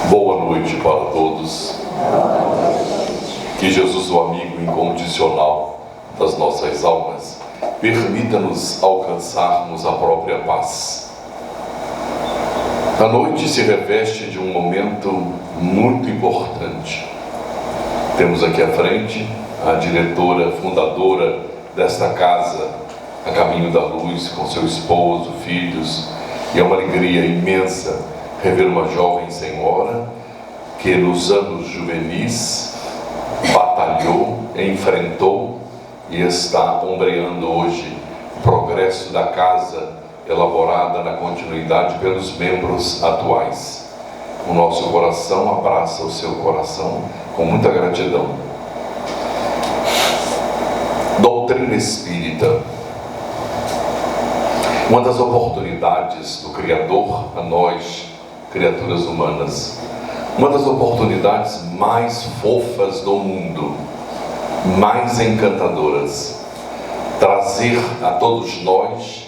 Boa noite para todos. Que Jesus, o amigo incondicional das nossas almas, permita-nos alcançarmos a própria paz. A noite se reveste de um momento muito importante. Temos aqui à frente a diretora, fundadora desta casa, a Caminho da Luz, com seu esposo, filhos, e é uma alegria imensa rever uma jovem senhora que nos anos juvenis batalhou, enfrentou e está ombreando hoje o progresso da casa elaborada na continuidade pelos membros atuais. O nosso coração abraça o seu coração com muita gratidão. Doutrina espírita. Uma das oportunidades do Criador a nós, criaturas humanas, uma das oportunidades mais fofas do mundo, mais encantadoras, trazer a todos nós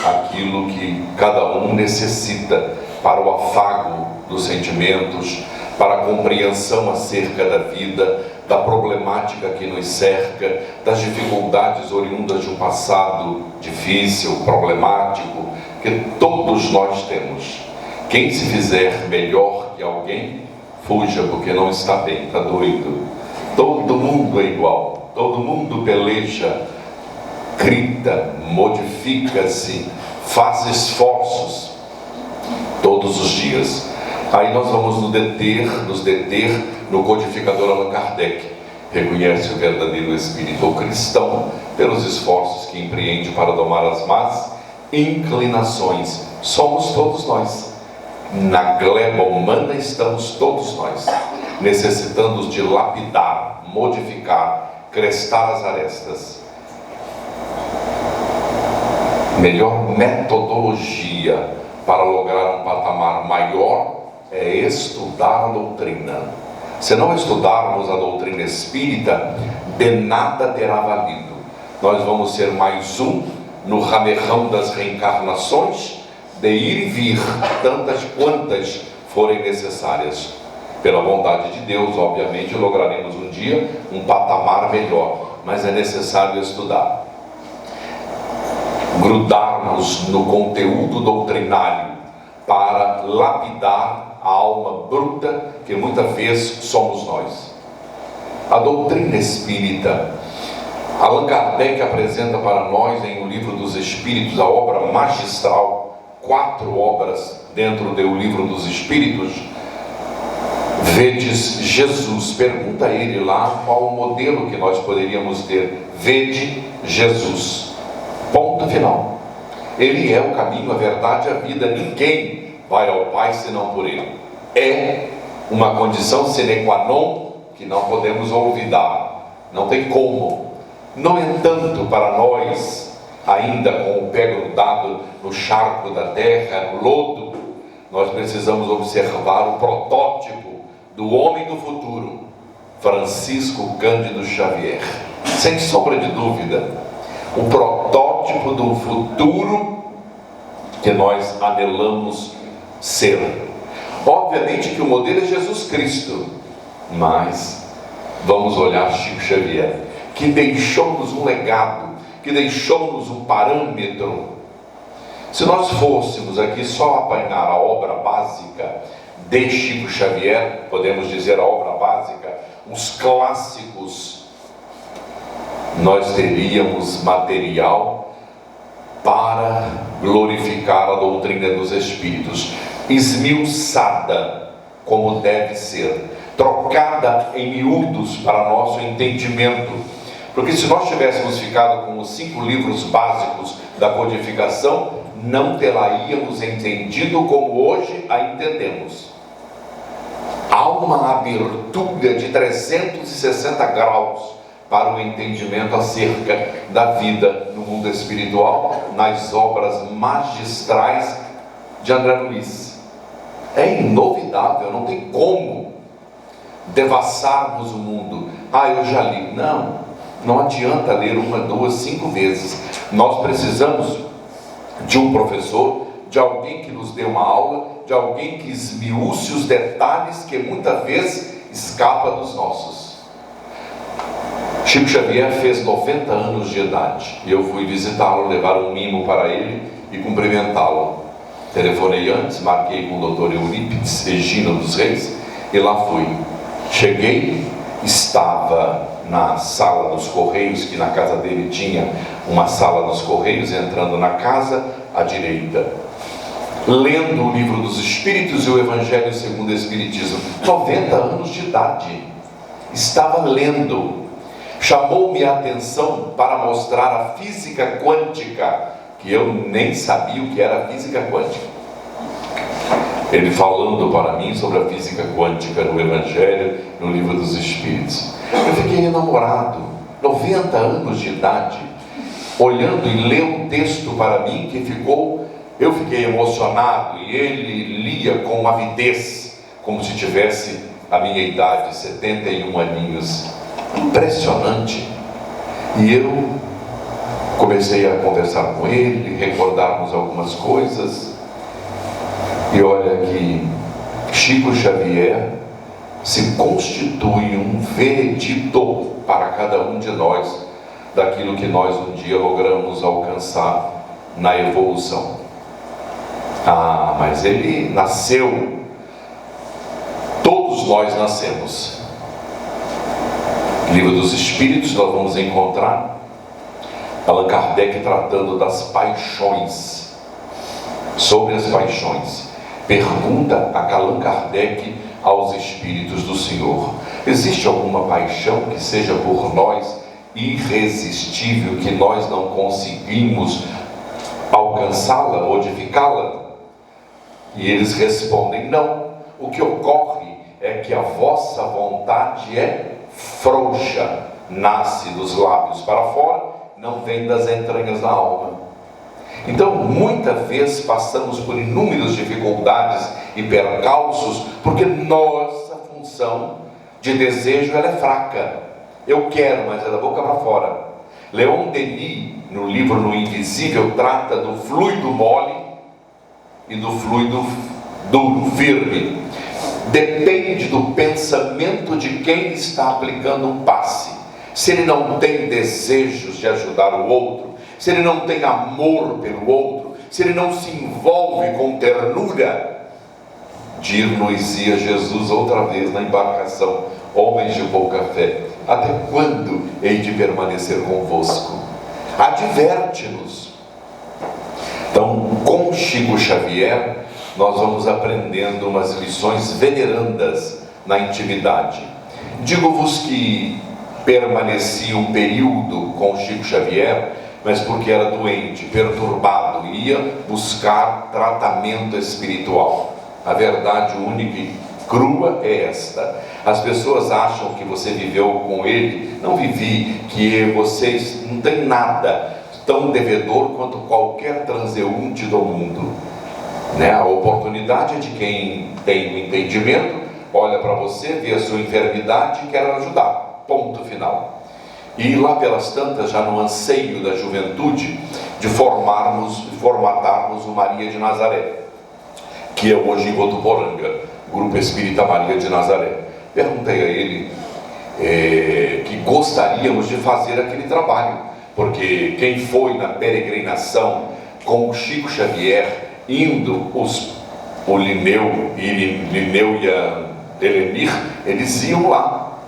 aquilo que cada um necessita para o afago dos sentimentos, para a compreensão acerca da vida, da problemática que nos cerca, das dificuldades oriundas de um passado difícil, problemático, que todos nós temos. Quem se fizer melhor que alguém, fuja, porque não está bem, está doido. Todo mundo é igual, todo mundo peleja, grita, modifica-se, faz esforços todos os dias. Aí nós vamos nos deter no codificador Allan Kardec. Reconhece o verdadeiro espírito cristão pelos esforços que empreende para domar as más inclinações. Somos todos nós. Na gleba humana estamos todos nós, necessitando de lapidar, modificar, crestar as arestas. Melhor metodologia para lograr um patamar maior é estudar a doutrina. Se não estudarmos a doutrina espírita, de nada terá valido. Nós vamos ser mais um no ramerrão das reencarnações, de ir e vir, tantas quantas forem necessárias. Pela vontade de Deus, obviamente, lograremos um dia um patamar melhor, mas é necessário estudar, grudarmos no conteúdo doutrinário para lapidar a alma bruta que muitas vezes somos nós. A doutrina espírita, Allan Kardec apresenta para nós em O Livro dos Espíritos, a obra magistral, 4 obras dentro do Livro dos Espíritos. Vedes Jesus, pergunta a ele lá qual o modelo que nós poderíamos ter. Vede Jesus, ponto final. Ele é o caminho, a verdade e a vida. Ninguém vai ao Pai senão por ele. É uma condição sine qua non que não podemos olvidar, não tem como. No entanto, para nós, ainda com o pé grudado no charco da terra, no lodo, nós precisamos observar o protótipo do homem do futuro, Francisco Cândido Xavier. Sem sombra de dúvida, o protótipo do futuro que nós anelamos ser. Obviamente que o modelo é Jesus Cristo, mas vamos olhar Chico Xavier, que deixou-nos um legado, que deixou-nos um parâmetro. Se nós fôssemos aqui só apanhar a obra básica de Chico Xavier, podemos dizer a obra básica, os clássicos, nós teríamos material para glorificar a doutrina dos Espíritos, esmiuçada como deve ser, trocada em miúdos para nosso entendimento. Porque se nós tivéssemos ficado com os 5 livros básicos da codificação, não teríamos entendido como hoje a entendemos. Há uma abertura de 360 graus para o entendimento acerca da vida no mundo espiritual, nas obras magistrais de André Luiz. É inovidável, não tem como devassarmos o mundo. Eu já li. Não adianta ler 1, 2, 5 vezes. Nós precisamos de um professor, de alguém que nos dê uma aula, de de alguém que esmiúce os detalhes que muitas vezes escapa dos nossos. Chico Xavier fez 90 anos de idade e eu fui visitá-lo, levar um mimo para ele e cumprimentá-lo. Telefonei antes, marquei com o doutor Eurípides Regina dos Reis e lá fui. Cheguei, estava na sala dos Correios, que na casa dele tinha uma sala dos Correios, entrando na casa à direita, lendo o Livro dos Espíritos e o Evangelho segundo o Espiritismo. 90 anos de idade, estava lendo. Chamou-me a atenção para mostrar a física quântica, que eu nem sabia o que era física quântica. Ele falando para mim sobre a física quântica no Evangelho, no Livro dos Espíritos. Eu fiquei enamorado, 90 anos de idade, olhando e leu um texto para mim que eu fiquei emocionado, e ele lia com avidez, como se tivesse a minha idade, 71 aninhos. Impressionante. E eu comecei a conversar com ele, recordarmos algumas coisas, e olha que Chico Xavier se constitui um veredito para cada um de nós daquilo que nós um dia logramos alcançar na evolução. Mas ele nasceu, todos nós nascemos. Livro dos Espíritos, nós vamos encontrar Allan Kardec tratando das paixões, sobre as paixões. Pergunta a Allan Kardec aos Espíritos do Senhor: existe alguma paixão que seja por nós irresistível, que nós não conseguimos alcançá-la, modificá-la? E eles respondem: não. O que ocorre é que a vossa vontade é frouxa, nasce dos lábios para fora, não vem das entranhas da alma. Então, muitas vezes passamos por inúmeras dificuldades e percalços, porque nossa função de desejo ela é fraca. Eu quero, mas é da boca para fora. Leon Denis, no livro No Invisível, trata do fluido mole e do fluido duro, firme. Depende do pensamento de quem está aplicando um passe. Se ele não tem desejos de ajudar o outro, se ele não tem amor pelo outro, se ele não se envolve com ternura, dir-nos-ia Jesus outra vez na embarcação: homens de pouca fé, até quando hei de permanecer convosco? Adverte-nos. Então, com Chico Xavier, nós vamos aprendendo umas lições venerandas na intimidade. Digo-vos que permaneci um período com Chico Xavier, mas porque era doente, perturbado, ia buscar tratamento espiritual. A verdade única e crua é esta: as pessoas acham que você viveu com ele. Não vivi, que vocês não têm nada tão devedor quanto qualquer transeunte do mundo, né? A oportunidade é de quem tem o entendimento, olha para você, vê a sua enfermidade e quer ajudar, ponto final. E lá pelas tantas, já no anseio da juventude, de formatarmos o Maria de Nazaré, que é hoje em Votuporanga, Grupo Espírita Maria de Nazaré. Perguntei a ele que gostaríamos de fazer aquele trabalho, porque quem foi na peregrinação com o Chico Xavier, indo o Linneu e a Helenir, eles iam lá.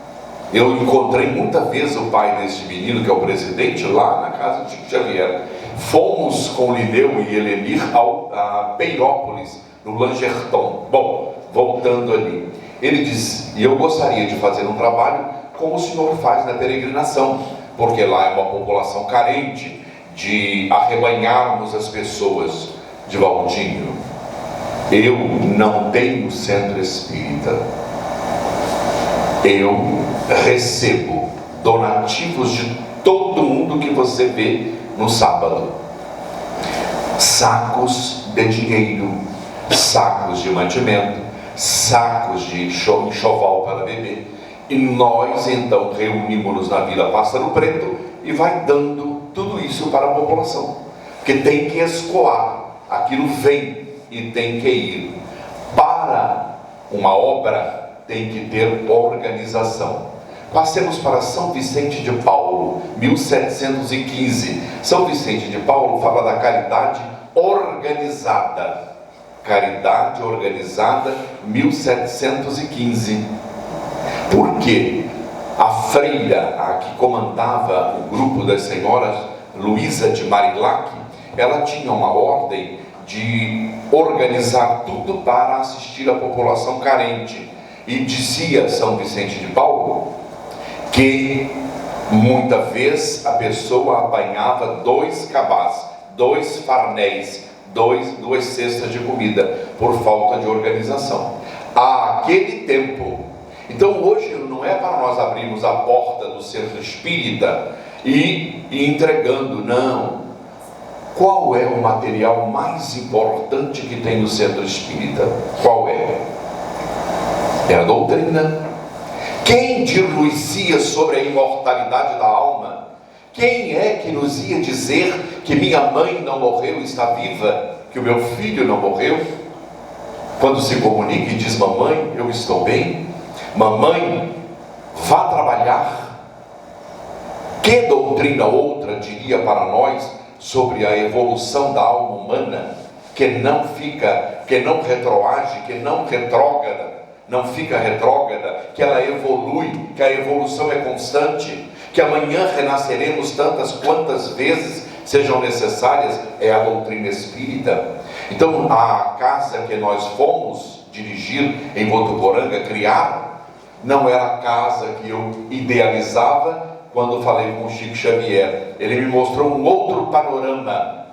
Eu encontrei muitas vezes o pai desse menino, que é o presidente, lá na casa de Chico Xavier. Fomos com Linneu e Helenir a Peirópolis, no Langerton. Bom, voltando ali, ele disse: e eu gostaria de fazer um trabalho como o senhor faz na peregrinação, porque lá é uma população carente, de arrebanharmos as pessoas. De Valdinho, eu não tenho centro espírita. Eu recebo donativos de todo mundo que você vê no sábado. Sacos de dinheiro, sacos de mantimento, sacos de enxoval para beber. E nós então reunimos-nos na Vila Pássaro Preto e vai dando tudo isso para a população, porque tem que escoar, aquilo vem e tem que ir. para uma obra tem que ter organização. Passemos para São Vicente de Paulo, 1715. São Vicente de Paulo fala da caridade organizada. Caridade organizada, 1715. Por quê? A freira, a que comandava o grupo das senhoras, Luísa de Marillac, ela tinha uma ordem de organizar tudo para assistir a população carente. E dizia São Vicente de Paulo que muita vez a pessoa apanhava 2 cabás, 2 farnéis, 2 cestas de comida, por falta de organização. Aquele tempo. Então hoje não é para nós abrirmos a porta do centro espírita e entregando, não. Qual é o material mais importante que tem no centro espírita? Qual é? É a doutrina. Quem dir-nos-ia sobre a imortalidade da alma? Quem é que nos ia dizer que minha mãe não morreu e está viva? Que o meu filho não morreu? Quando se comunica e diz: mamãe, eu estou bem. Mamãe, vá trabalhar. Que doutrina outra diria para nós sobre a evolução da alma humana, que não fica, que não retroage, que não retrógrada, não fica retrógrada, que ela evolui, que a evolução é constante, que amanhã renasceremos tantas quantas vezes sejam necessárias? É a doutrina espírita. Então, a casa que nós fomos dirigir em Votuporanga, criar, não era a casa que eu idealizava quando falei com o Chico Xavier. Ele me mostrou um outro panorama.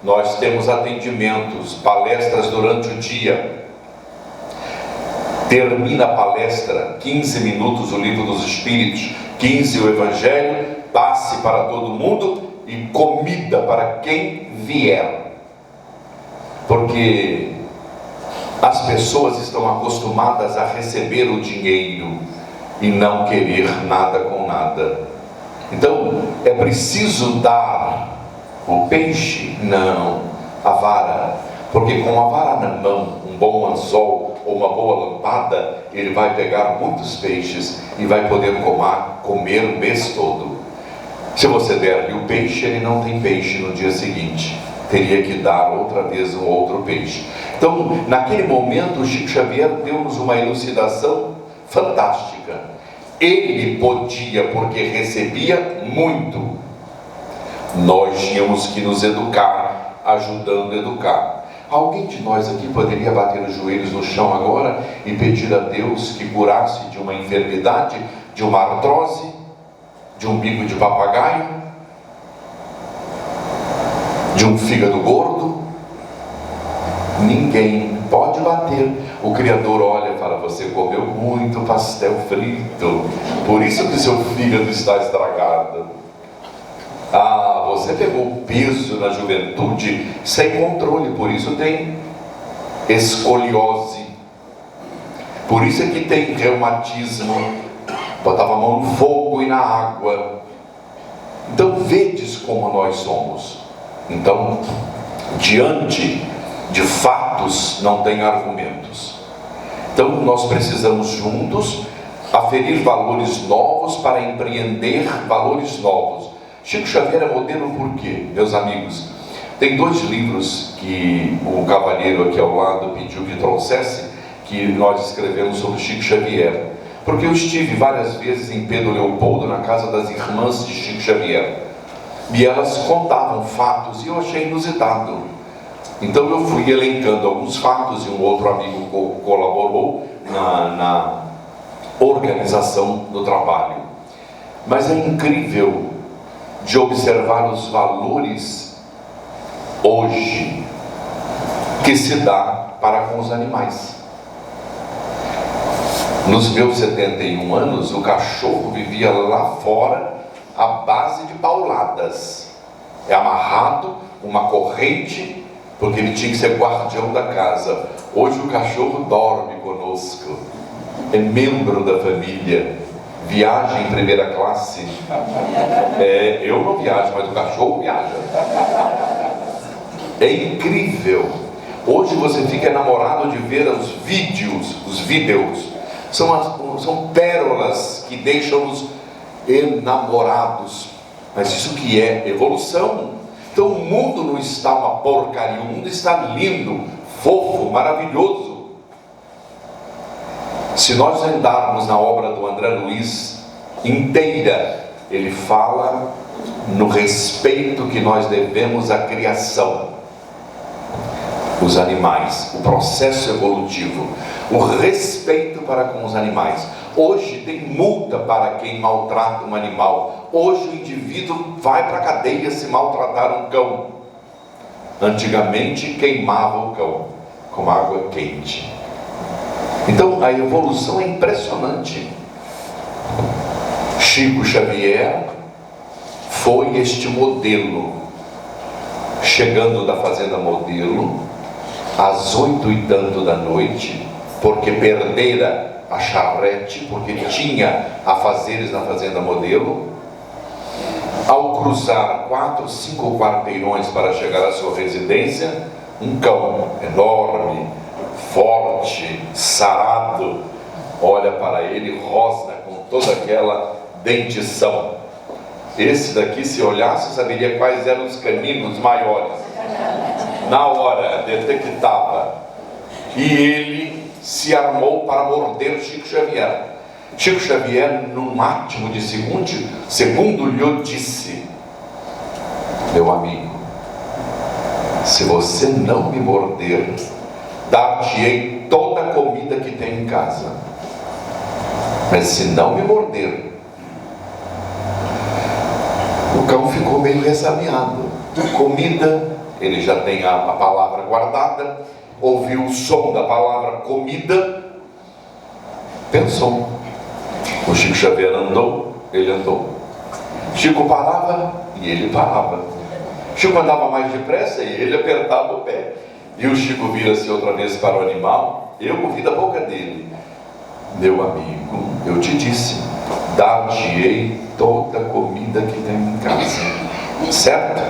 Nós temos atendimentos, palestras durante o dia. Termina a palestra, 15 minutos o Livro dos Espíritos, 15 o Evangelho, passe para todo mundo e comida para quem vier. Porque as pessoas estão acostumadas a receber o dinheiro e não querer nada com nada. Então, é preciso dar o peixe? Não, a vara. Porque com a vara na mão, um bom anzol ou uma boa lampada, ele vai pegar muitos peixes e vai poder comer o mês todo. Se você der-lhe o peixe, ele não tem peixe no dia seguinte. Teria que dar outra vez um outro peixe. Então, naquele momento, o Chico Xavier deu-nos uma elucidação fantástica. Ele podia, porque recebia muito. Nós tínhamos que nos educar, ajudando a educar. Alguém de nós aqui poderia bater os joelhos no chão agora e pedir a Deus que curasse de uma enfermidade, de uma artrose, de um bico de papagaio, de um fígado gordo? Ninguém pode bater. O Criador olha e fala: você comeu muito pastel frito, por isso que seu fígado está estragado. Ah, você pegou peso na juventude sem controle, por isso tem escoliose, por isso é que tem reumatismo, botava a mão no fogo e na água. Então vedes como nós somos. Então, diante de fatos não tem argumentos. Então nós precisamos juntos aferir valores novos para empreender valores novos. Chico Xavier é modelo por quê, meus amigos? Tem 2 livros que o cavalheiro aqui ao lado pediu que trouxesse, que nós escrevemos sobre Chico Xavier. Porque eu estive várias vezes em Pedro Leopoldo, na casa das irmãs de Chico Xavier, e elas contavam fatos e eu achei inusitado. Então eu fui elencando alguns fatos e um outro amigo colaborou na organização do trabalho. Mas é incrível de observar os valores hoje que se dá para com os animais. Nos meus 71 anos, o cachorro vivia lá fora à base de pauladas. É amarrado, uma corrente, porque ele tinha que ser guardião da casa. Hoje o cachorro dorme conosco, é membro da família, viaja em primeira classe. Eu não viajo, mas o cachorro viaja. É incrível. Hoje você fica enamorado de ver os vídeos. São pérolas que deixam-nos enamorados. Mas isso que é evolução. Então o mundo não está uma porcaria, o mundo está lindo, fofo, maravilhoso. Se nós andarmos na obra do André Luiz inteira, ele fala no respeito que nós devemos à criação, os animais, o processo evolutivo, o respeito para com os animais. Hoje tem multa para quem maltrata um animal. Hoje o indivíduo vai para a cadeia se maltratar um cão. Antigamente queimava o cão com água quente. Então a evolução é impressionante. Chico Xavier foi este modelo, chegando da fazenda Modelo às 8 e tanto da noite, porque perdera a charrete, porque tinha afazeres na fazenda Modelo. Ao cruzar 4, 5 quarteirões para chegar à sua residência, um cão enorme, forte, sarado, olha para ele, rosna com toda aquela dentição. Esse daqui, se olhasse, saberia quais eram os caninos maiores. Na hora, detectava. E ele se armou para morder Chico Xavier. Chico Xavier, num átimo de segundo, lhe disse: meu amigo, se você não me morder, dar-te-ei toda a comida que tem em casa. Mas se não me morder. O cão ficou meio ressabiado. Comida, ele já tem a palavra guardada, ouviu o som da palavra comida, pensou. O Chico Xavier andou, ele andou. Chico parava e ele parava. Chico andava mais depressa e ele apertava o pé. E o Chico vira-se outra vez para o animal. Eu ouvi da boca dele: meu amigo, eu te disse, dar-te-ei toda a comida que tem em casa. Certo?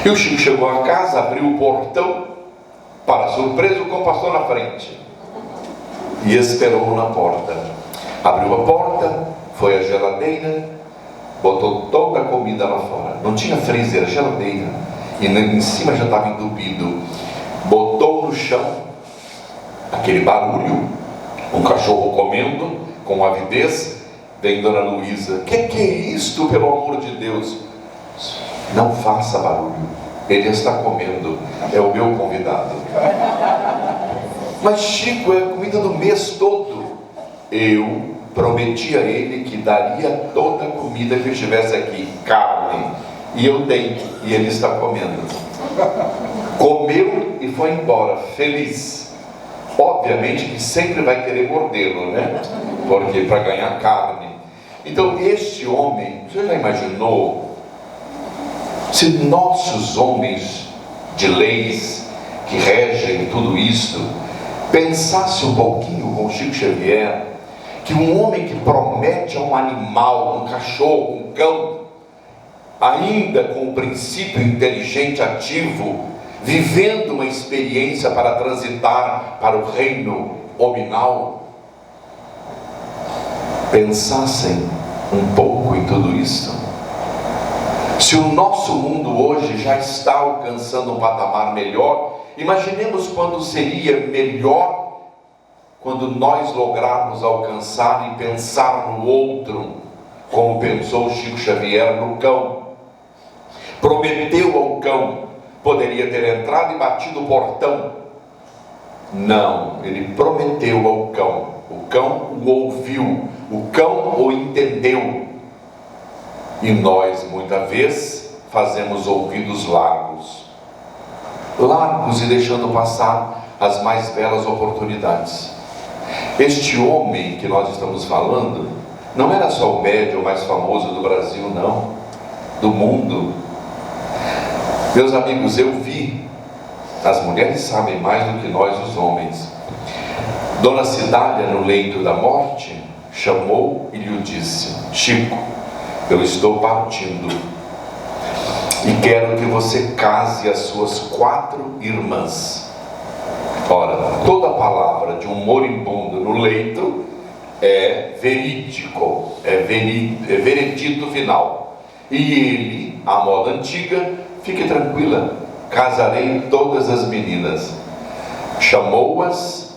E o Chico chegou a casa, abriu o portão. Para surpresa, o cão passou na frente e esperou na porta. Abriu a porta, foi à geladeira, botou toda a comida lá fora. Não tinha freezer, era geladeira. E em cima já estava entupido. Botou no chão, aquele barulho, um cachorro comendo, com avidez. Vem Dona Luísa: que é isto, pelo amor de Deus? Não faça barulho, ele está comendo, é o meu convidado. Mas Chico, é a comida do mês todo. Eu prometi a ele que daria toda a comida que eu tivesse aqui, carne, e eu dei, e ele está comendo. Comeu e foi embora, feliz. Obviamente que sempre vai querer mordê-lo, né? Porque para ganhar carne. Então este homem, você já imaginou se nossos homens de leis que regem tudo isto pensasse um pouquinho com Chico Xavier, que um homem que promete a um animal, um cachorro, um cão, ainda com o princípio inteligente ativo, vivendo uma experiência para transitar para o reino hominal, pensassem um pouco em tudo isso. Se o nosso mundo hoje já está alcançando um patamar melhor, imaginemos quando seria melhor quando nós lograrmos alcançar e pensar no outro, como pensou Chico Xavier no cão. Prometeu ao cão, poderia ter entrado e batido o portão. Não, ele prometeu ao cão. O cão o ouviu, o cão o entendeu. E nós, muitas vezes, fazemos ouvidos largos e deixando passar as mais belas oportunidades. Este homem que nós estamos falando não era só o médium mais famoso do Brasil, não, do mundo. Meus amigos, eu vi, as mulheres sabem mais do que nós os homens. Dona Cidália, no leito da morte, chamou e lhe disse: Chico, eu estou partindo e quero que você case as suas 4 irmãs. toda palavra de um moribundo no leito é verídico, é veredito final. E ele, à moda antiga, fique tranquila, casarei todas as meninas. Chamou-as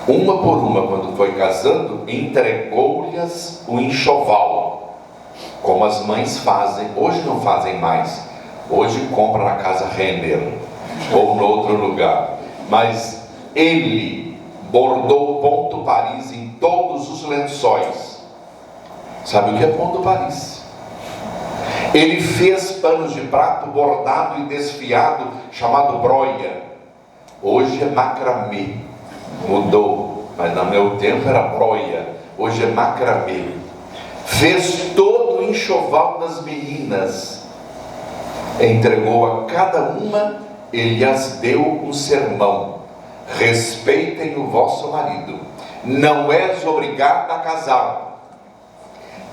uma por uma quando foi casando, entregou-lhes o enxoval, como as mães fazem. Hoje não fazem mais, hoje compra na casa Renner ou em outro lugar, mas ele bordou ponto Paris em todos os lençóis. Sabe o que é ponto Paris? Ele fez panos de prato bordado e desfiado, chamado broia. Hoje é macramê, mudou, mas no meu tempo era broia, hoje é macramê. Fez todo o enxoval das meninas, entregou a cada uma, ele as deu um sermão: respeitem o vosso marido, não és obrigado a casar,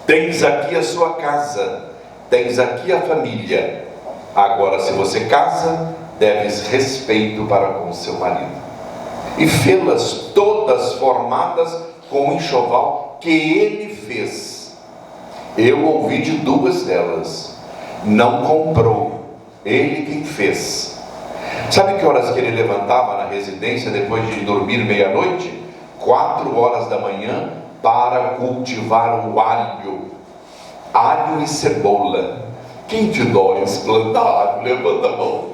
tens aqui a sua casa, tens aqui a família, agora se você casa, deves respeito para com o seu marido. E fê-las todas formadas com o enxoval que ele fez. Eu ouvi de duas delas, não comprou, ele quem fez. Sabe que horas que ele levantava na residência depois de dormir meia-noite? 4 horas da manhã, para cultivar o alho e cebola. Quem te dói plantar alho? Levanta a mão.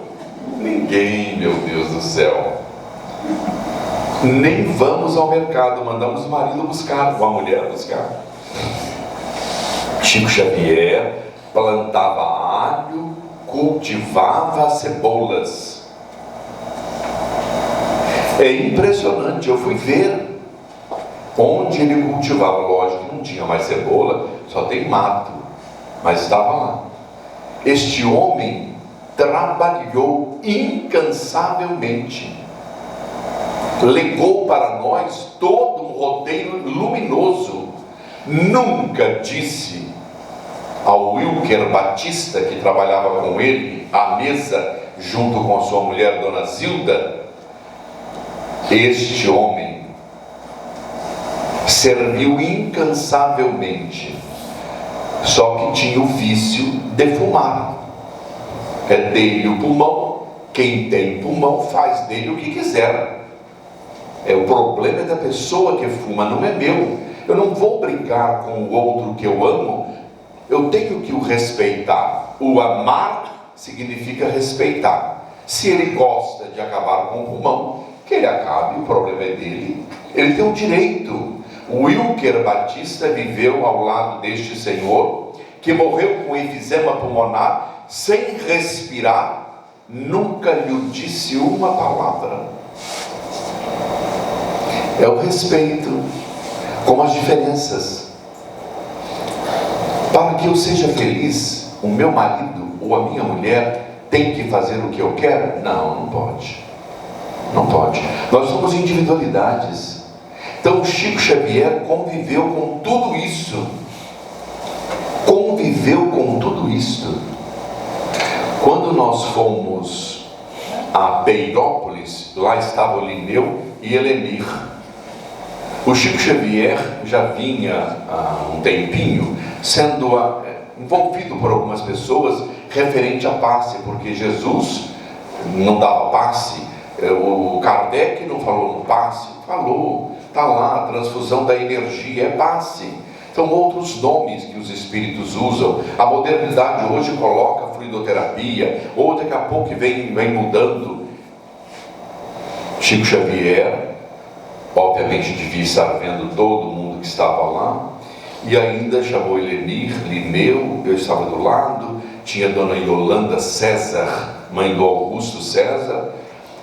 Ninguém, meu Deus do céu. Nem vamos ao mercado, mandamos o marido buscar, ou a mulher buscar. Chico Xavier plantava alho, cultivava cebolas. É impressionante, eu fui ver onde ele cultivava. Lógico que não tinha mais cebola, só tem mato, mas estava lá. Este homem trabalhou incansavelmente, legou para nós todo um roteiro luminoso. Nunca disse ao Wilker Batista, que trabalhava com ele à mesa junto com a sua mulher, Dona Zilda: este homem serviu incansavelmente, só que tinha o vício de fumar. É dele o pulmão, quem tem pulmão faz dele o que quiser. O problema é da pessoa que fuma, não é meu. Eu não vou brigar com o outro que eu amo, eu tenho que o respeitar. O amar significa respeitar. Se ele gosta de acabar com o pulmão, que ele acabe, o problema é dele, ele tem o direito. O Wilker Batista viveu ao lado deste senhor, que morreu com efizema pulmonar, sem respirar, nunca lhe disse uma palavra. É o respeito, com as diferenças. Para que eu seja feliz, o meu marido ou a minha mulher tem que fazer o que eu quero? Não, não pode. Não pode. Nós somos individualidades. Então Chico Xavier conviveu com tudo isso. Conviveu com tudo isso. Quando nós fomos a Peirópolis, lá estava o Linneu e Helenir. O Chico Xavier já vinha há um tempinho sendo envolvido por algumas pessoas referente à passe, porque Jesus não dava passe, o Kardec não falou no passe, falou, está lá, a transfusão da energia é passe. São outros nomes que os espíritos usam. A modernidade hoje coloca fluidoterapia, ou daqui a pouco vem mudando. Chico Xavier, obviamente, devia estar vendo todo mundo que estava lá, e ainda chamou Helenir, Linneu, eu estava do lado, tinha Dona Yolanda César, mãe do Augusto César,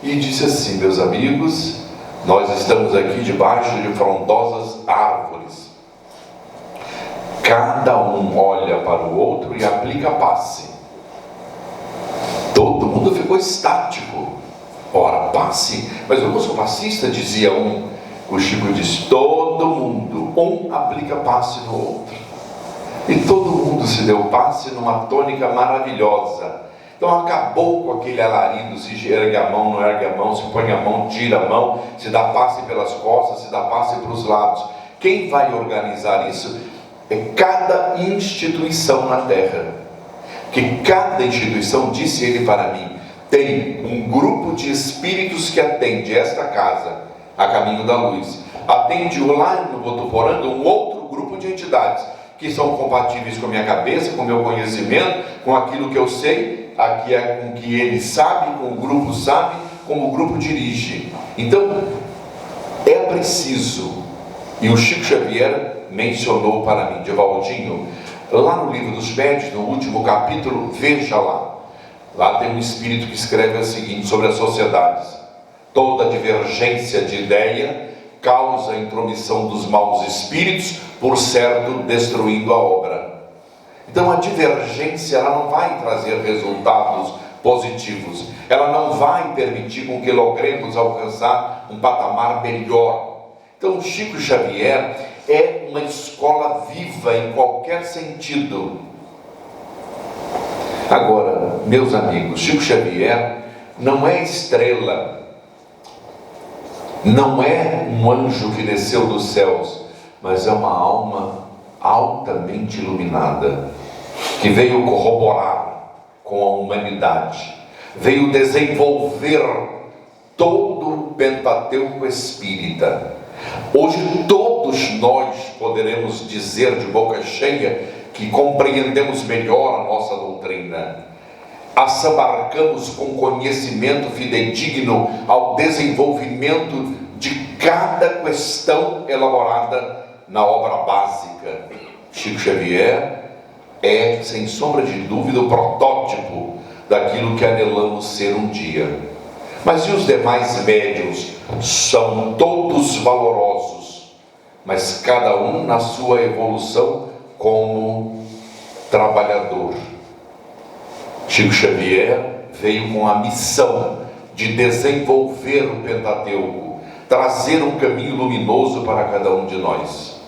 e disse assim: meus amigos, nós estamos aqui debaixo de frondosas árvores. Cada um olha para o outro e aplica passe. Todo mundo ficou estático. Ora, passe? Mas eu não sou passista, dizia um. O Chico diz: todo mundo, um aplica passe no outro. E todo mundo se deu passe numa tônica maravilhosa. Então acabou com aquele alarido, se ergue a mão, não ergue a mão, se põe a mão, tira a mão, se dá passe pelas costas, se dá passe para os lados. Quem vai organizar isso é cada instituição na terra. Que cada instituição, disse ele para mim, tem um grupo de espíritos que atende esta casa, a Caminho da Luz. Atende lá no Botuporanga um outro grupo de entidades que são compatíveis com a minha cabeça, com o meu conhecimento, com aquilo que eu sei, aqui é com o que ele sabe, com o grupo sabe, como o grupo dirige. Então, é preciso, e o Chico Xavier mencionou para mim, Divaldinho, lá no Livro dos Médiuns, no último capítulo, veja lá. Lá tem um espírito que escreve o seguinte sobre as sociedades: toda divergência de ideia causa a intromissão dos maus espíritos, por certo, destruindo a obra. Então a divergência, ela não vai trazer resultados positivos, ela não vai permitir com que logremos alcançar um patamar melhor. Então Chico Xavier é uma escola viva em qualquer sentido. Agora, meus amigos, Chico Xavier não é estrela, não é um anjo que desceu dos céus, mas é uma alma altamente iluminada, que veio corroborar com a humanidade, veio desenvolver todo o Pentateuco espírita. Hoje todos nós poderemos dizer de boca cheia que compreendemos melhor a nossa doutrina, assambarcamos com conhecimento fidedigno ao desenvolvimento de cada questão elaborada na obra básica. Chico Xavier é, sem sombra de dúvida, o protótipo daquilo que anelamos ser um dia. Mas e os demais médiuns? São todos valorosos, mas cada um na sua evolução como trabalhador. Chico Xavier veio com a missão de desenvolver o Pentateuco, trazer um caminho luminoso para cada um de nós.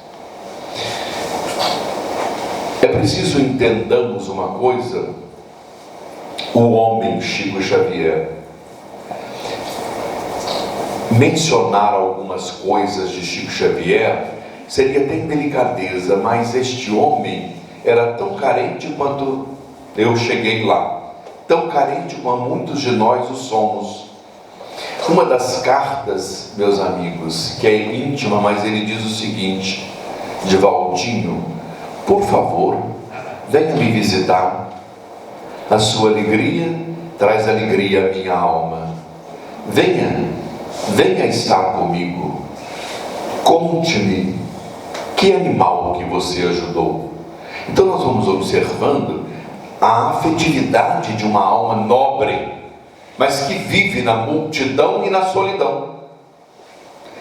É preciso entendamos uma coisa: o homem Chico Xavier. Mencionar algumas coisas de Chico Xavier seria até delicadeza, mas este homem era tão carente quanto eu cheguei lá, tão carente como muitos de nós o somos. Uma das cartas, meus amigos, que é íntima, mas ele diz o seguinte: Divaldinho, por favor, venha me visitar. A sua alegria traz alegria à minha alma. Venha estar comigo. Conte-me que animal que você ajudou. Então nós vamos observando a afetividade de uma alma nobre, mas que vive na multidão e na solidão.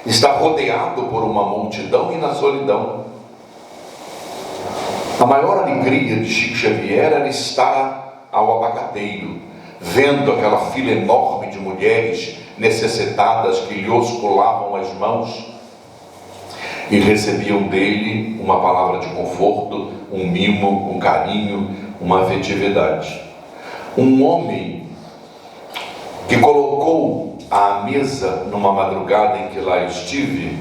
Está rodeado por uma multidão e na solidão. A maior alegria de Chico Xavier era estar ao abacateiro, vendo aquela fila enorme de mulheres necessitadas que lhe osculavam as mãos e recebiam dele uma palavra de conforto, um mimo, um carinho, uma afetividade. Um homem que colocou à mesa numa madrugada em que lá estive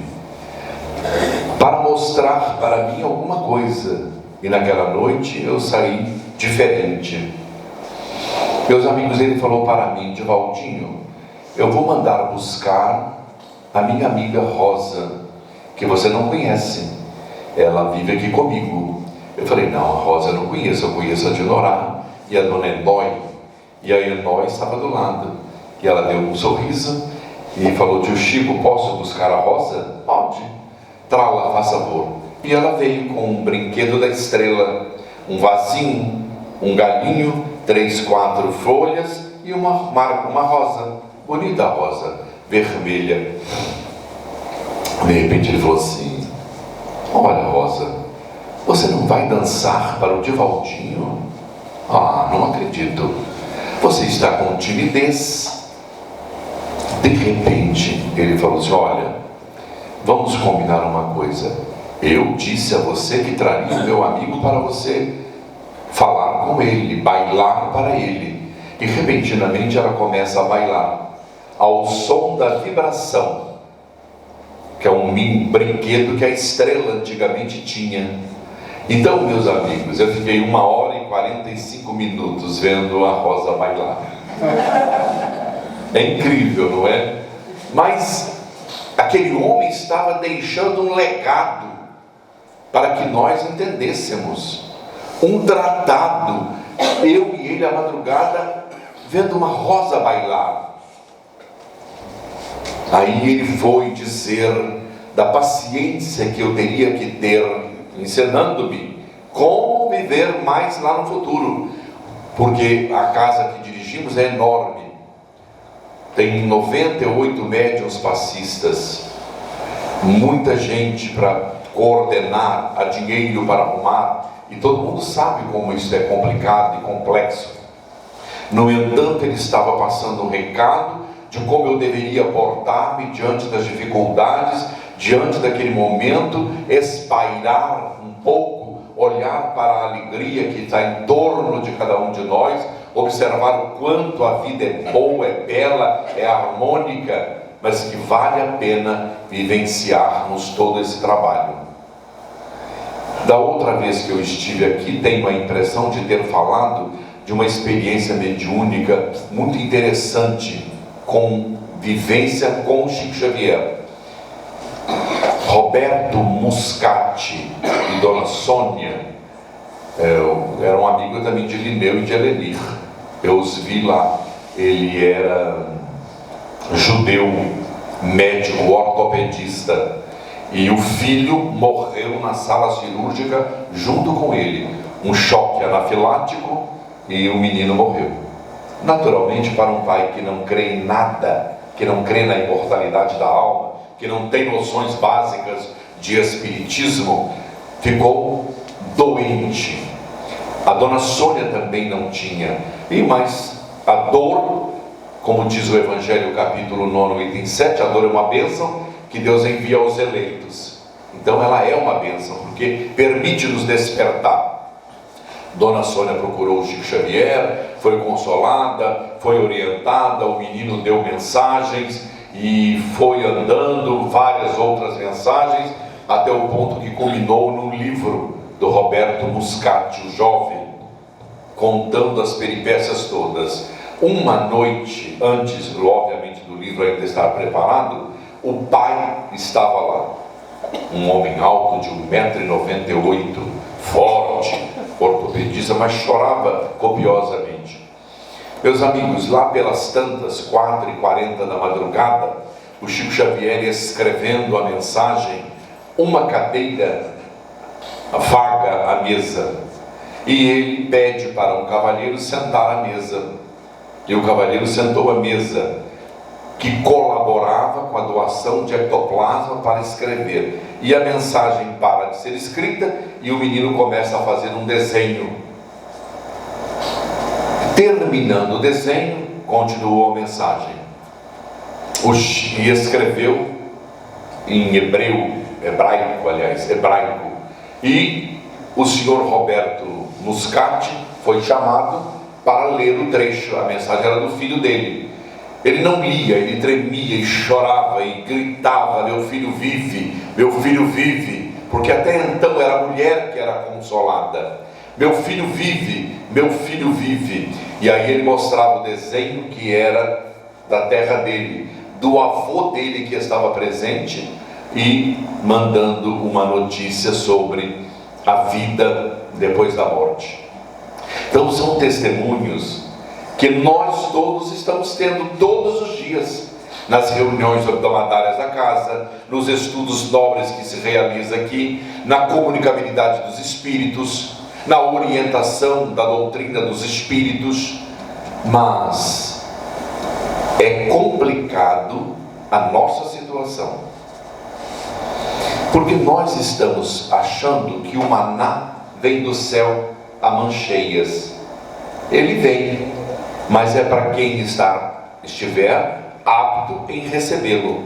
para mostrar para mim alguma coisa, e naquela noite eu saí diferente. Meus amigos, ele falou para mim: Divaldinho, eu vou mandar buscar a minha amiga Rosa, que você não conhece, ela vive aqui comigo. Eu falei: não, a Rosa eu não conheço, eu conheço a Dinorá e a Dona Enói. E a Enói estava do lado, e ela deu um sorriso e falou: tio Chico, posso buscar a Rosa? Pode, trá-la, faz favor. E ela veio com um brinquedo da estrela, um vasinho, um galinho, 3, 4 folhas e uma rosa, bonita rosa, vermelha. De repente ele falou assim: olha, Rosa, você não vai dançar para o Divaldinho? Ah, não acredito, você está com timidez. De repente ele falou assim: olha, vamos combinar uma coisa. Eu disse a você que traria o meu amigo para você falar com ele, bailar para ele. e repentinamente ela começa a bailar ao som da vibração, que é um brinquedo que a Estrela antigamente tinha. Então, meus amigos, eu fiquei 1h45 vendo a Rosa bailar. É incrível, não é? Mas aquele homem estava deixando um legado para que nós entendêssemos, um tratado, eu e ele à madrugada vendo uma rosa bailar. Aí ele foi dizer da paciência que eu teria que ter, ensinando-me como viver mais lá no futuro, porque a casa que dirigimos é enorme, tem 98 médiuns passistas, muita gente para coordenar, há dinheiro para arrumar, e todo mundo sabe como isso é complicado e complexo. No entanto, ele estava passando um recado de como eu deveria portar-me diante das dificuldades, diante daquele momento, espairar um pouco, olhar para a alegria que está em torno de cada um de nós, observar o quanto a vida é boa, é bela, é harmônica, mas que vale a pena vivenciarmos todo esse trabalho. Da outra vez que eu estive aqui, tenho a impressão de ter falado de uma experiência mediúnica muito interessante, com vivência com Chico Xavier. Roberto Muscati e Dona Sônia eram amigos também de Linneu e de Helenir. Eu os vi lá. Ele era judeu, médico, ortopedista, e o filho morreu na sala cirúrgica junto com ele. Um choque anafilático e o menino morreu. Naturalmente, para um pai que não crê em nada, que não crê na imortalidade da alma, que não tem noções básicas de espiritismo, ficou doente. A Dona Sônia também não tinha. E mais, a dor, como diz o Evangelho capítulo 9, item 7, a dor é uma bênção que Deus envia aos eleitos. Então ela é uma bênção, porque permite-nos despertar. Dona Sônia procurou o Chico Xavier, foi consolada, foi orientada, o menino deu mensagens e foi andando, várias outras mensagens, até o ponto que culminou num livro do Roberto Muscati, o jovem, contando as peripécias todas. Uma noite antes, obviamente, do livro ainda estar preparado, o pai estava lá, um homem alto de 1,98 m, forte, ortopedista, mas chorava copiosamente. Meus amigos, lá pelas tantas, 4h40 da madrugada, o Chico Xavier escrevendo a mensagem, uma cadeira vaga à mesa, e ele pede para um cavalheiro sentar à mesa, e o cavalheiro sentou à mesa, que colaborava com a doação de ectoplasma para escrever, e a mensagem para de ser escrita, e o menino começa a fazer um desenho. Terminando o desenho, continuou a mensagem. E escreveu em hebraico, e o senhor Roberto Muscati foi chamado para ler o trecho. A mensagem era do filho dele. Ele não lia, ele tremia e chorava e gritava: meu filho vive, meu filho vive, porque até então era a mulher que era consolada. Meu filho vive, meu filho vive. E aí ele mostrava o desenho que era da terra dele, do avô dele que estava presente, e mandando uma notícia sobre a vida depois da morte. Então são testemunhos que nós todos estamos tendo todos os dias, nas reuniões hebdomadárias da casa, nos estudos nobres que se realiza aqui, na comunicabilidade dos espíritos, na orientação da doutrina dos espíritos. Mas é complicado a nossa situação, porque nós estamos achando que o maná vem do céu a mancheias. Ele vem, mas é para quem estiver apto em recebê-lo.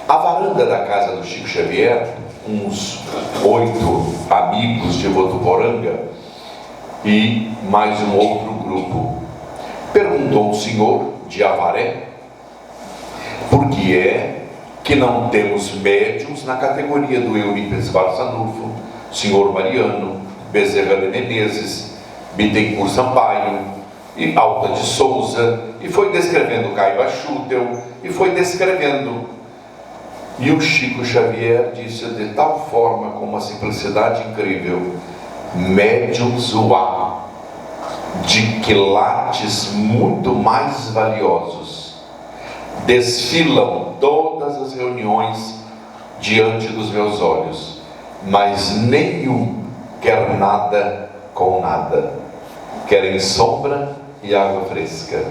A varanda da casa do Chico Xavier, uns 8 amigos de Votuporanga e mais um outro grupo, perguntaram perguntou o senhor de Avaré: por que é que não temos médiuns na categoria do Eurípides Barçanufo, senhor Mariano, Bezerra de Menezes, Bittencourt Sampaio e Alta de Souza, e foi descrevendo Caiba Schutel, e foi descrevendo. E o Chico Xavier disse de tal forma, com uma simplicidade incrível: médiuns o há, de quilates muito mais valiosos, desfilam todas as reuniões diante dos meus olhos, mas nenhum quer nada com nada. Querem sombra e água fresca,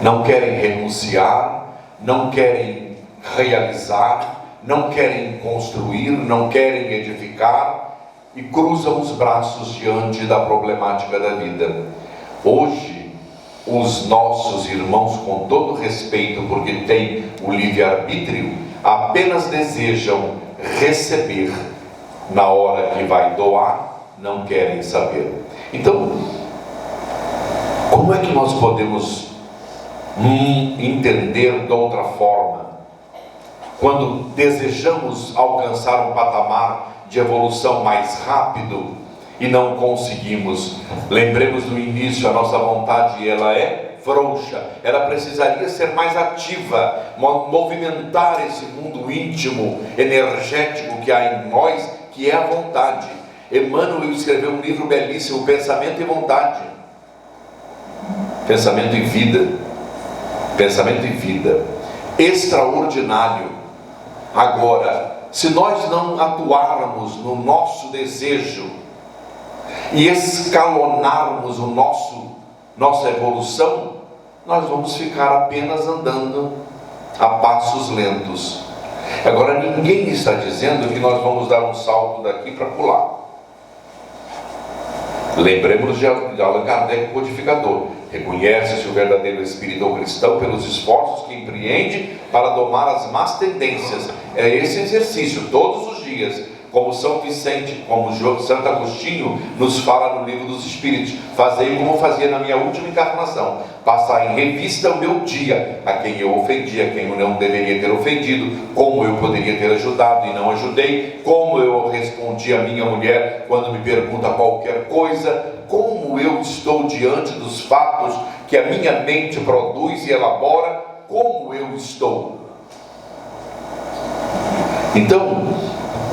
não querem renunciar, não querem realizar, não querem construir, não querem edificar, e cruzam os braços diante da problemática da vida. Hoje, os nossos irmãos, com todo respeito, porque têm o livre-arbítrio, apenas desejam receber. Na hora que vai doar, não querem saber. Então, como é que nós podemos entender de outra forma, quando desejamos alcançar um patamar de evolução mais rápido e não conseguimos? Lembremos do início, a nossa vontade, ela é frouxa, ela precisaria ser mais ativa, movimentar esse mundo íntimo, energético que há em nós, que é a vontade. Emmanuel escreveu um livro belíssimo, Pensamento e Vontade. Pensamento e vida. Pensamento e vida. Extraordinário. Agora, se nós não atuarmos no nosso desejo e escalonarmos nossa evolução, nós vamos ficar apenas andando a passos lentos. Agora, ninguém está dizendo que nós vamos dar um salto daqui para pular. Lembremos de Allan Kardec, codificador: reconhece-se o verdadeiro espírito cristão pelos esforços que empreende para domar as más tendências. É esse exercício, todos os dias, como São Vicente, como Santo Agostinho nos fala no Livro dos Espíritos: fazei como eu fazia na minha última encarnação, passar em revista o meu dia, a quem eu ofendi, a quem eu não deveria ter ofendido, como eu poderia ter ajudado e não ajudei, como eu respondi a minha mulher quando me pergunta qualquer coisa, como eu estou diante dos fatos que a minha mente produz e elabora, como eu estou. Então,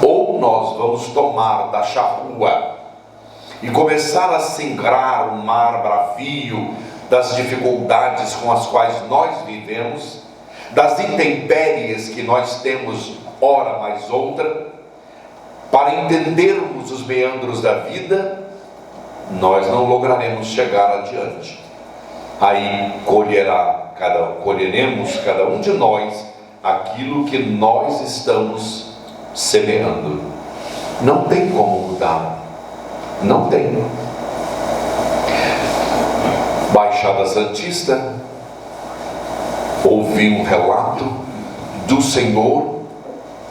ou nós vamos tomar da charrua e começar a singrar um mar bravio das dificuldades com as quais nós vivemos, das intempéries que nós temos hora mais outra, para entendermos os meandros da vida, nós não lograremos chegar adiante. Aí colheremos cada um de nós aquilo que nós estamos semeando. Não tem como mudar, não tem. Baixada Santista, ouvi um relato do senhor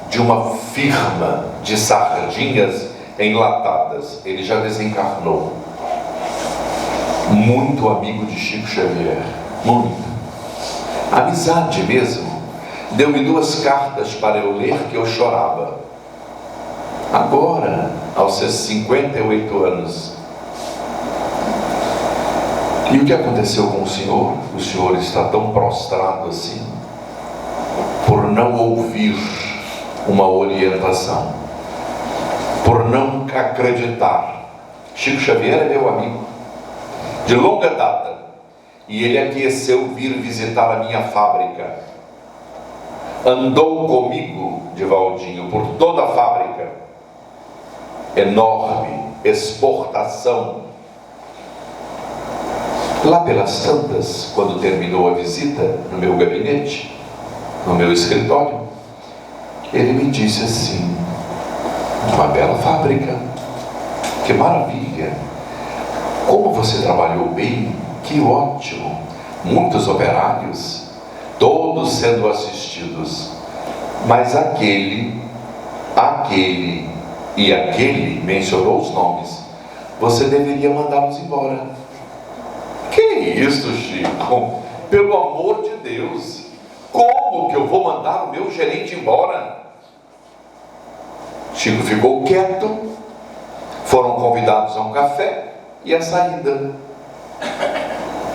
de uma firma de sardinhas enlatadas. Ele já desencarnou, muito amigo de Chico Xavier, muito, amizade mesmo. Deu-me 2 cartas para eu ler, que eu chorava. Agora, aos seus 58 anos. E o que aconteceu com o senhor? O senhor está tão prostrado assim, por não ouvir uma orientação, por não acreditar. Chico Xavier é meu amigo de longa data, e ele aqueceu vir visitar a minha fábrica. Andou comigo, Divaldinho, por toda a fábrica. Enorme exportação. Lá pelas tantas, quando terminou a visita no meu gabinete, no meu escritório, ele me disse assim: uma bela fábrica, que maravilha, como você trabalhou bem, que ótimo, muitos operários, todos sendo assistidos, mas aquele e aquele, mencionou os nomes, você deveria mandá-los embora. Que isso, Chico? Pelo amor de Deus, como que eu vou mandar o meu gerente embora? Chico ficou quieto, foram convidados a um café e a saída.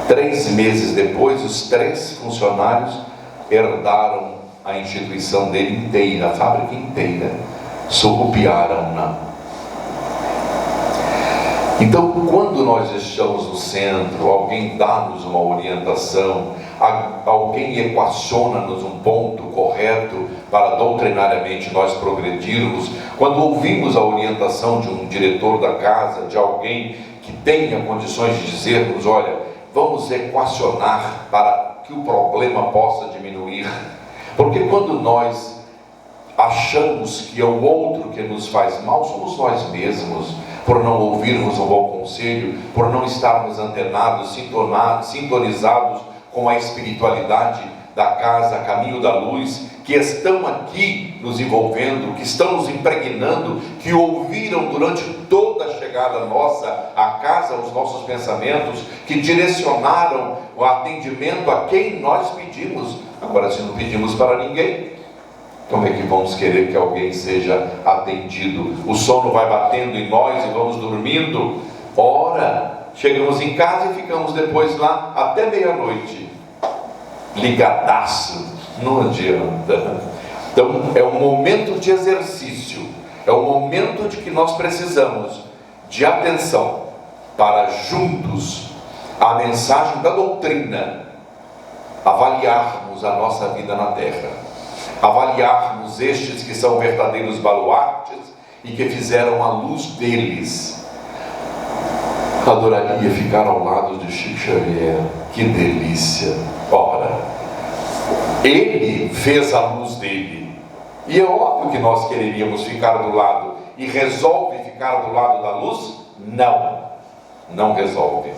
3 meses depois, os 3 funcionários herdaram a instituição dele inteira, a fábrica inteira, surrupiaram-na. Então, quando nós estamos no centro, alguém dá-nos uma orientação, alguém equaciona-nos um ponto correto para doutrinariamente nós progredirmos, quando ouvimos a orientação de um diretor da casa, de alguém que tenha condições de dizer-nos, olha, vamos equacionar para que o problema possa diminuir. Porque quando nós achamos que é o outro que nos faz mal, somos nós mesmos, por não ouvirmos um bom conselho, por não estarmos antenados, sintonizados com a espiritualidade da casa, a caminho da luz, que estão aqui nos envolvendo, que estão nos impregnando, que ouviram durante toda a chegada nossa à casa os nossos pensamentos, que direcionaram o atendimento a quem nós pedimos. Agora, se não pedimos para ninguém, como é que vamos querer que alguém seja atendido? O sono vai batendo em nós e vamos dormindo. Ora, chegamos em casa e ficamos depois lá até meia-noite, ligadaço. Não adianta. Então, é um momento de exercício, é um momento de que nós precisamos de atenção para juntos a mensagem da doutrina avaliarmos a nossa vida na terra, avaliarmos estes que são verdadeiros baluartes e que fizeram a luz deles. Adoraria ficar ao lado de Chico Xavier, que delícia! Ora, ele fez a luz dele, e é óbvio que nós quereríamos ficar do lado, e resolve ficar do lado da luz? Não resolve.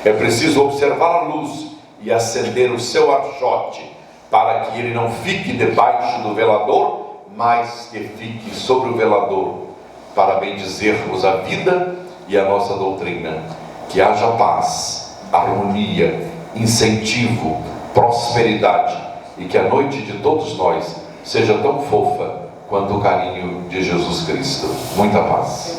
É preciso observar a luz e acender o seu archote, para que ele não fique debaixo do velador, mas que fique sobre o velador, para bendizermos a vida e a nossa doutrina. Que haja paz, harmonia, incentivo, prosperidade, e que a noite de todos nós seja tão fofa quanto o carinho de Jesus Cristo. Muita paz.